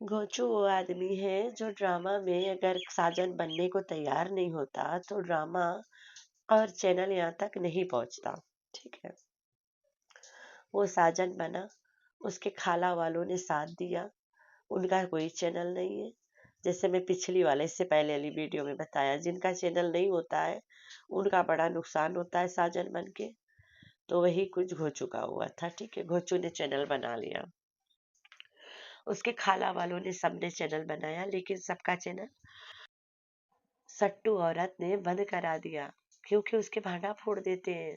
गोचू वो आदमी है जो ड्रामा में अगर साजन बनने को तैयार नहीं होता तो ड्रामा और चैनल यहाँ तक नहीं पहुंचता। ठीक है। वो साजन बना, उसके खाला वालों ने साथ दिया, उनका कोई चैनल नहीं है। जैसे मैं पिछली वाले इससे पहले वाली वीडियो में बताया, जिनका चैनल नहीं होता है उनका बड़ा नुकसान होता है साजन बन के। तो वही कुछ घोचू का हुआ था। ठीक है, घोचू ने चैनल बना लिया, उसके खाला वालों ने सबने चैनल बनाया, लेकिन सबका चैनल सट्टू औरत ने बंद करा दिया, क्योंकि उसके भांडा फोड़ देते हैं,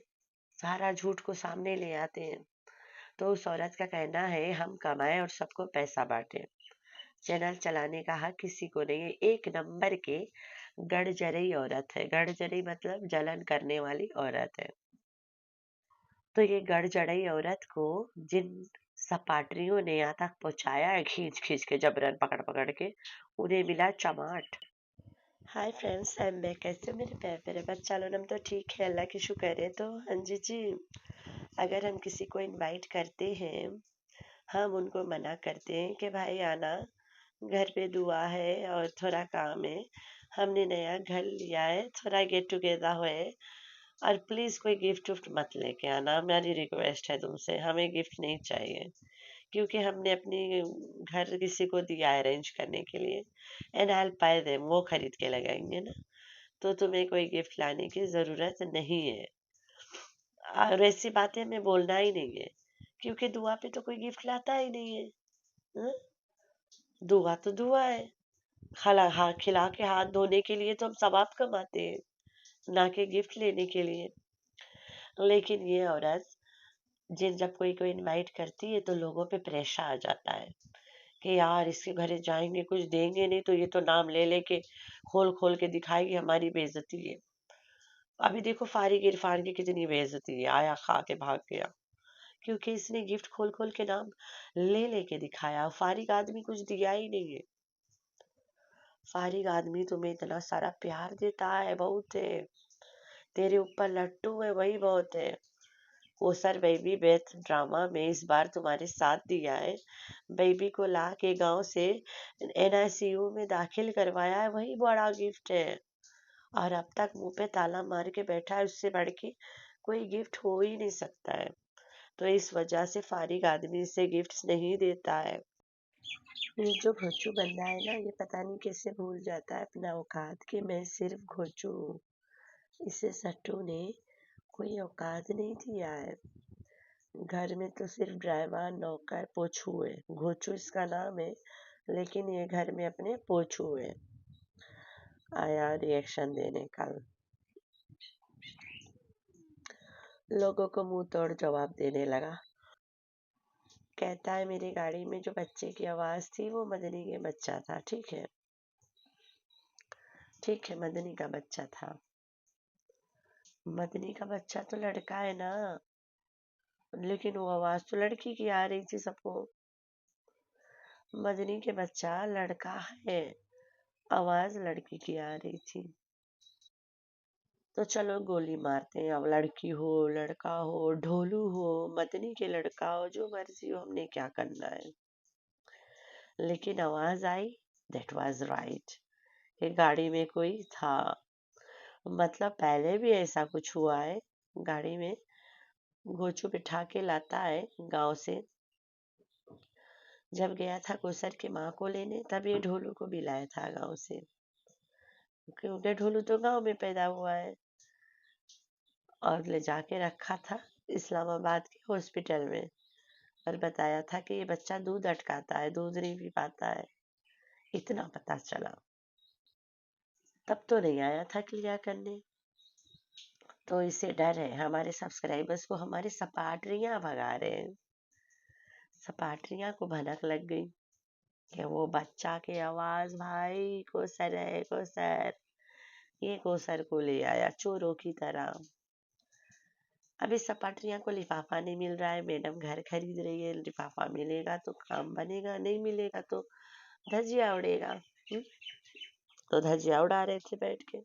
सारा झूठ को सामने ले आते हैं। तो उस औरत का कहना है हम कमाएं और सबको पैसा बांटे, चैनल चलाने का हक किसी को नहीं है। एक नंबर के गड़जरई औरत है। गड़जरई मतलब जलन करने वाली औरत है। तो ये गड़जड़ई औरत को जिन सपाटरियों ने यहाँ तक पहुंचाया है, खींच खींच के जबरन पकड़ पकड़ के, उन्हें मिला चमाट। Hi friends, I am back. कैसे हो मेरे प्यारे प्यारे बच्चा लोग? हम तो ठीक है, अल्लाह की शुक्र है। तो हाँ जी, अगर हम किसी को इनवाइट करते हैं, हम उनको मना करते हैं कि भाई आना, घर पे दुआ है और थोड़ा काम है, हमने नया घर लिया है, थोड़ा गेट टुगेदर हो है, और प्लीज कोई गिफ्ट उफ्ट मत लेके आना, मेरी रिक्वेस्ट है तुमसे, हमें गिफ्ट नहीं चाहिए, क्योंकि हमने अपनी घर किसी को दिया है अरेंज करने के लिए, एंड आई बाय देम, वो खरीद के लगाएंगे ना, तो तुम्हें कोई गिफ्ट लाने की जरूरत नहीं है। और ऐसी बातें हमें बोलना ही नहीं है, क्योंकि दुआ पे तो कोई गिफ्ट लाता ही नहीं है। हाँ? दुआ तो दुआ है, खिला के हाथ धोने के लिए तो हम सवाब कमाते हैं, ना कि गिफ्ट लेने के लिए। लेकिन ये औरत जब कोई को इनवाइट करती है तो लोगों पे प्रेशर आ जाता है कि यार इसके घरे जाएंगे, कुछ देंगे नहीं तो ये तो नाम ले लेके खोल खोल के दिखाएगी, हमारी बेइज्जती है। अभी देखो फारिग इरफान की कितनी बेइज्जती है, आया खा के भाग गया, क्योंकि इसने गिफ्ट खोल खोल के नाम ले लेके दिखाया। फारिग आदमी कुछ दिया ही नहीं है। फारिग आदमी तुम्हें इतना सारा प्यार देता है, बहुत है, तेरे ऊपर लट्टू है, वही बहुत है। कोसर बेबी बेथ ड्रामा में इस बार तुम्हारे साथ दिया है, बेबी को ला के गांव से एनआईसीयू में दाखिल करवाया है, वही बड़ा गिफ्ट है। और अब तक मुंह पे ताला मार के बैठा है, उससे बढ़ के कोई गिफ्ट हो ही नहीं सकता है। तो इस वजह से फारिग आदमी से गिफ्ट्स नहीं देता है। ये जो घोचू बंदा है ना, ये पता नहीं कैसे भूल जाता है अपना औकात कि मैं सिर्फ घोचू हूँ। इसे सट्टू ने कोई औकात नहीं दिया है। घर में तो सिर्फ ड्राइवर, नौकर, पोछू है। घोचू इसका नाम है, लेकिन ये घर में अपने पोछू है। आया रिएक्शन देने का, लोगों को मुंह तोड़ जवाब देने लगा। कहता है मेरी गाड़ी में जो बच्चे की आवाज थी वो मदनी के बच्चा था। ठीक है, ठीक है, मदनी का बच्चा था। मदनी का बच्चा तो लड़का है ना, लेकिन वो आवाज तो लड़की की आ रही थी सबको। मदनी के बच्चा लड़का है, आवाज लड़की की आ रही थी। तो चलो गोली मारते हैं, अब लड़की हो, लड़का हो, ढोलू हो, मदनी के लड़का हो, जो मर्जी हो, हमने क्या करना है। लेकिन आवाज आई, दैट वाज राइट, कि गाड़ी में कोई था। मतलब पहले भी ऐसा कुछ हुआ है, गाड़ी में गोचू बिठा के लाता है गांव से। जब गया था कोसर के माँ को लेने, तब ये ढोलू को भी लाया था गांव से, क्योंकि ढोलू तो गांव में पैदा हुआ है। और ले जाके रखा था इस्लामाबाद के हॉस्पिटल में, और बताया था कि ये बच्चा दूध अटकाता है, दूध नहीं पी पाता है, इतना पता चला। तब तो नहीं आया था क्लियर करने। तो इसे डर है, हमारे सब्सक्राइबर्स को हमारे सपाटरियां भगा रहे हैं। सपाटरियां को भनक लग गई कि वो बच्चा की आवाज, भाई कोसर है, कोसर, ये कोसर को ले आया चोरों की तरह। अभी सपाटरियां को लिफाफा नहीं मिल रहा है, मैडम घर खरीद रही है, लिफाफा मिलेगा तो काम बनेगा, नहीं मिलेगा तो धजिया उड़ेगा। तो धजिया उड़ा रहे थे बैठ के।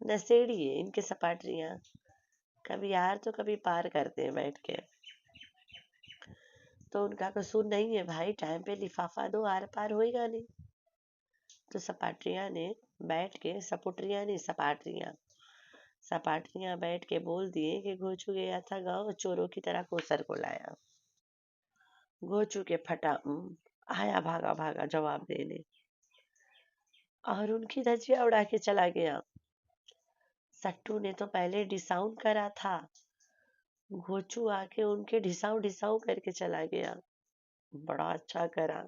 नशेड़ी है इनके सपाटरियां, कभी यार तो कभी पार करते हैं बैठ के। تو ان کا कसूर नहीं है भाई, टाइम पे लिफाफा दो, आर पार होएगा नहीं। तो सपाटरियां ने बैठ के, सपुटरियां नहीं सपाटरियां, सपाटरियां बैठ के बोल दिए कि घोचू गया था गाँव, चोरों की तरह कोसर को लाया। घोचू के फटा आया भागा भागा जवाब देने, और उनकी धज्जियां उड़ा के चला गया। सट्टू ने तो पहले डिसाउंड करा था, घोचू आके उनके ढिसाऊ ढिसाऊ करके चला गया। बड़ा अच्छा करा।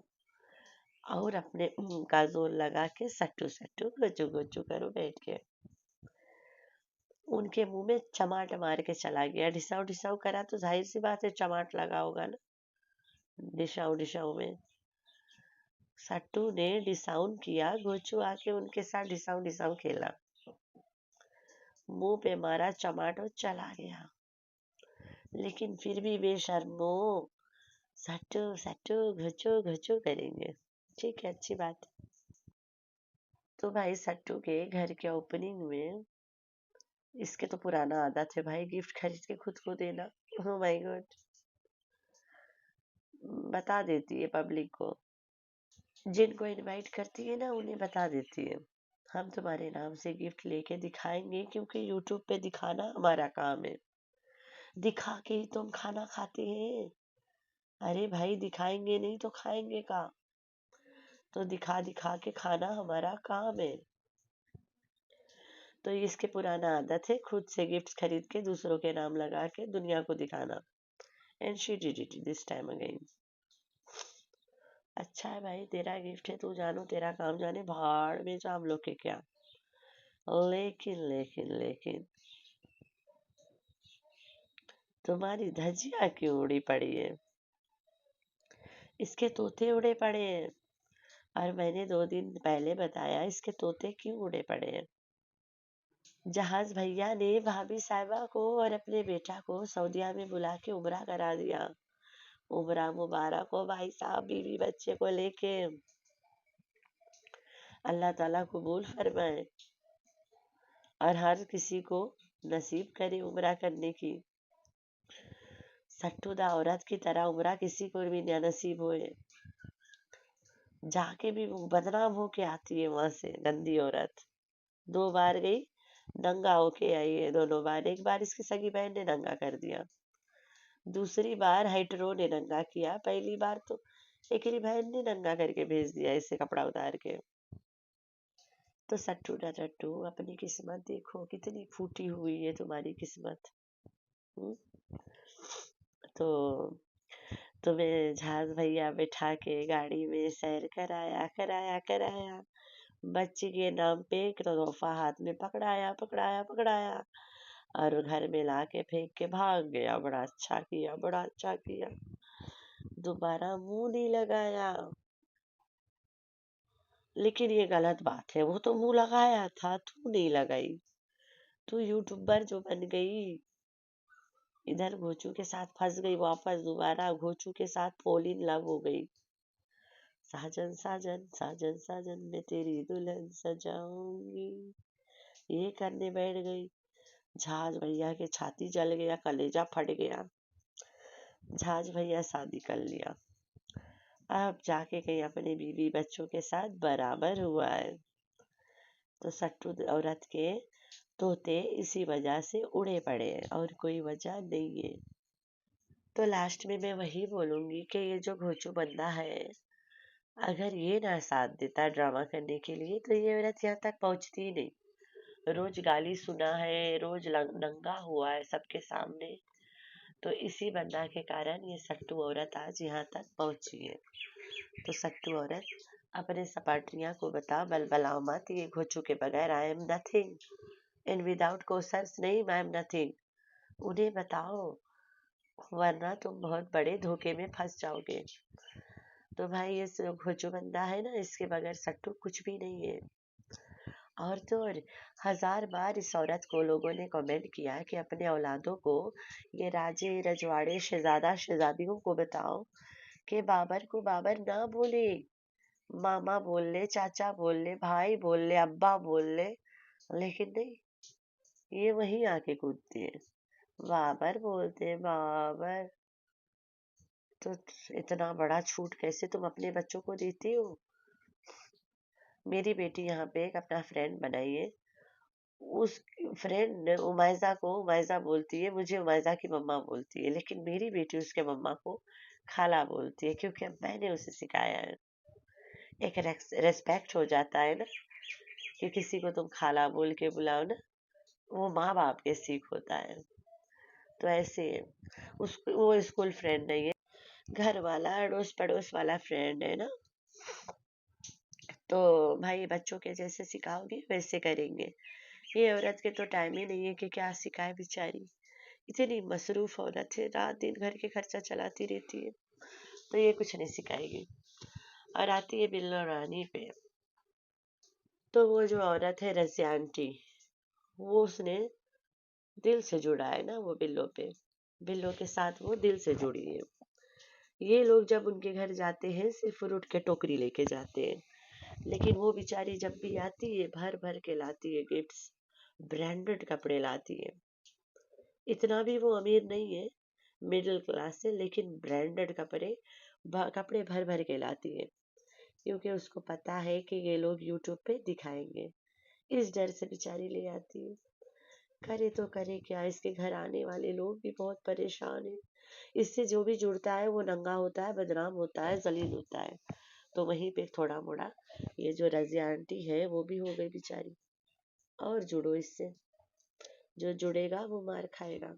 और अपने का जोर लगा के सट्टू सट्टू घोचू घोचू करो बैठ के, उनके मुंह में चमाट मार के चला गया। ढिसाऊ ढिसाऊ करा तो जाहिर सी बात है चमाट लगा होगा ना, डिशाऊ डिशाऊ में। सट्टू ने डिसाउन किया, घोचू आके उनके साथ डिसाऊ डिसाऊ खेला, मुंह पे मारा चमाट और चला गया। लेकिन फिर भी बेशर्मो सट्टू सट्टू घोचू घोचू करेंगे। ठीक है, अच्छी बात है। तो भाई सट्टू के घर के ओपनिंग में, इसके तो पुराना आदत है भाई गिफ्ट खरीद के खुद को देना। ओह माय गॉड, बता देती है पब्लिक को, जिनको इनवाइट करती है ना उन्हें बता देती है, हम तुम्हारे नाम से गिफ्ट लेके दिखाएंगे, क्योंकि यूट्यूब पे दिखाना हमारा काम है, दिखा के ही तुम खाना खाते हैं। अरे भाई दिखाएंगे नहीं तो खाएंगे का, तो दिखा दिखा के खाना हमारा काम है। तो इसके पुराना आदत है खुद से गिफ्ट खरीद के दूसरों के नाम लगा के दुनिया को दिखाना। And she did it this time again. अच्छा है भाई, तेरा गिफ्ट है, तू जानो तेरा काम जाने, भाड़ में जा हम लोग के क्या। लेकिन लेकिन लेकिन तुम्हारी धज्जियां क्यों उड़ी पड़ी है? इसके तोते उड़े पड़े हैं, और मैंने 2 दिन पहले बताया इसके तोते क्यों उड़े पड़े हैं। जहाज भैया ने भाभी साहिबा को और अपने बेटा को सऊदीया में बुला के उमरा करा दिया। उमरा मुबारक हो भाई साहब, बीवी बच्चे को लेके। अल्लाह ताला कबूल फरमाए और हर किसी को नसीब करे उमरा करने की। सट्टूदा औरत की तरह उमरा किसी को भी न नसीब होए, जाके भी वो बदनाम होके आती है वहां से, गंदी औरत। 2 बार गई, नंगा होके आई है दोनों बार। एक बार इसकी सगी बहन ने नंगा कर दिया, दूसरी बार हाइटरो ने नंगा किया, पहली बार तो एकरी बहन ने नंगा करके भेज दिया इसे कपड़ा उतार के। तो सट्टू ना टट्टू, अपनी किस्मत देखो कितनी फूटी हुई है तुम्हारी किस्मत। हुँ? तो तुम्हें जहाज भैया बिठा के गाड़ी में सैर कराया कराया कराया, बच्ची के नाम पे एक तोहफा हाथ में पकड़ाया पकड़ाया पकड़ाया, और घर में ला के फेंक के भाग गया। बड़ा अच्छा किया, बड़ा अच्छा किया, दोबारा मुंह नहीं लगाया। लेकिन ये गलत बात है, वो तो मुंह लगाया था, तू नहीं लगाई, तू यूट्यूबर जो बन गई, इधर घोचू के साथ फंस गई, वापस दोबारा घोचू के साथ फॉल इन लव हो गई। साजन साजन साजन साजन मैं तेरी दुल्हन सजाऊंगी, ये करने बैठ गई। जहाज भैया के छाती जल गया, कलेजा फट गया। जहाज भैया शादी कर लिया, अब जाके कहीं अपने बीवी बच्चों के साथ बराबर हुआ है। तो सट्टू औरत के तोते इसी वजह से उड़े पड़े हैं, और कोई वजह नहीं है। तो लास्ट में मैं वही बोलूंगी कि ये जो घोचू बंदा है, अगर ये ना साथ देता ड्रामा करने के लिए, तो ये औरत यहाँ तक पहुंचती ही नहीं। रोज गाली सुना है, रोज नंगा हुआ है सबके सामने, तो इसी बंदा के कारण ये सट्टू औरत आज यहाँ तक पहुंची है। तो सट्टू औरत अपने सपाटरियां को बता, बलबलाओ मत, ये घोचू के बगैर I am nothing, and without कोसर्स नहीं, आई एम नथिंग। उन्हें बताओ, वरना तुम बहुत बड़े धोखे में फंस जाओगे। तो भाई ये घोचू बंदा है ना, इसके बगैर सट्टू कुछ भी नहीं है। और तो और 1000 बार इस औरत को लोगों ने कमेंट किया कि अपने औलादों को, ये राजे रजवाड़े शहजादा शहजादियों को बताओ कि बाबर को बाबर ना बोले, मामा बोल ले, चाचा बोल ले, भाई बोल ले, अब्बा बोल ले। लेकिन नहीं, ये वहीं आके कूदती है, बाबर बोलते हैं, बाबर। تو اتنا بڑا چھوٹ کیسے تم اپنے بچوں کو دیتی ہو؟ میری بیٹی یہاں پہ ایک اپنا فرینڈ بنائی ہے، اس فرینڈ عمائزہ کو عمائزہ بولتی ہے، مجھے عمائزہ کی مما بولتی ہے، لیکن میری بیٹی اس کے مما کو خالہ بولتی ہے، کیونکہ میں نے اسے سکھایا ہے۔ ایک ریسپیکٹ ہو جاتا ہے نا، کہ کسی کو تم خالہ بول کے بلاؤ نا، وہ ماں باپ کے سیکھ ہوتا ہے۔ تو ایسے وہ اسکول فرینڈ نہیں ہے، گھر والا اڑوس پڑوس والا فرینڈ ہے نا۔ تو بھائی بچوں کے جیسے سکھاؤ گے ویسے کریں گے۔ یہ عورت کے تو ٹائم ہی نہیں ہے کہ کیا سکھائے بیچاری، اتنی مصروف عورت ہے، رات دن گھر کے خرچہ چلاتی رہتی ہے، تو یہ کچھ نہیں سکھائے گی۔ اور آتی ہے بلو رانی پہ، تو وہ جو عورت ہے رضیہ آنٹی، وہ اس نے دل سے جڑا ہے نا، وہ بلو پہ، بلو کے ساتھ وہ دل سے جڑی ہے۔ یہ لوگ جب ان کے گھر جاتے ہیں صرف فروٹ کے ٹوکری لے کے جاتے ہیں، لیکن وہ بیچاری جب بھی آتی ہے بھر بھر کے لاتی ہے گفٹس، برانڈڈ کپڑے لاتی ہے۔ اتنا بھی وہ امیر نہیں ہے، مڈل کلاس سے، لیکن برانڈڈ کپڑے بھر بھر کے لاتی ہے، کیونکہ اس کو پتا ہے کہ یہ لوگ یوٹیوب پہ دکھائیں گے، اس ڈر سے بیچاری لے آتی ہے۔ کرے تو کرے کیا، اس کے گھر آنے والے لوگ بھی بہت پریشان ہیں، اس سے جو بھی جڑتا ہے وہ ننگا ہوتا ہے، بدنام ہوتا ہے، ذلیل ہوتا ہے۔ تو وہیں پہ تھوڑا موڑا یہ جو رضیہ آنٹی ہے وہ بھی ہو گئی بیچاری۔ اور جڑو اس سے، جو جڑے گا وہ مار کھائے گا،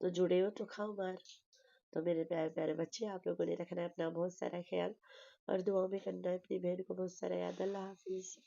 تو جڑے ہو تو کھاؤ مار۔ تو میرے پیارے پیارے بچے، آپ لوگوں نے رکھنا ہے اپنا بہت سارا خیال، اور دعاؤں میں کرنا ہے اپنی بہن کو بہت سارا یاد۔ اللہ حافظ۔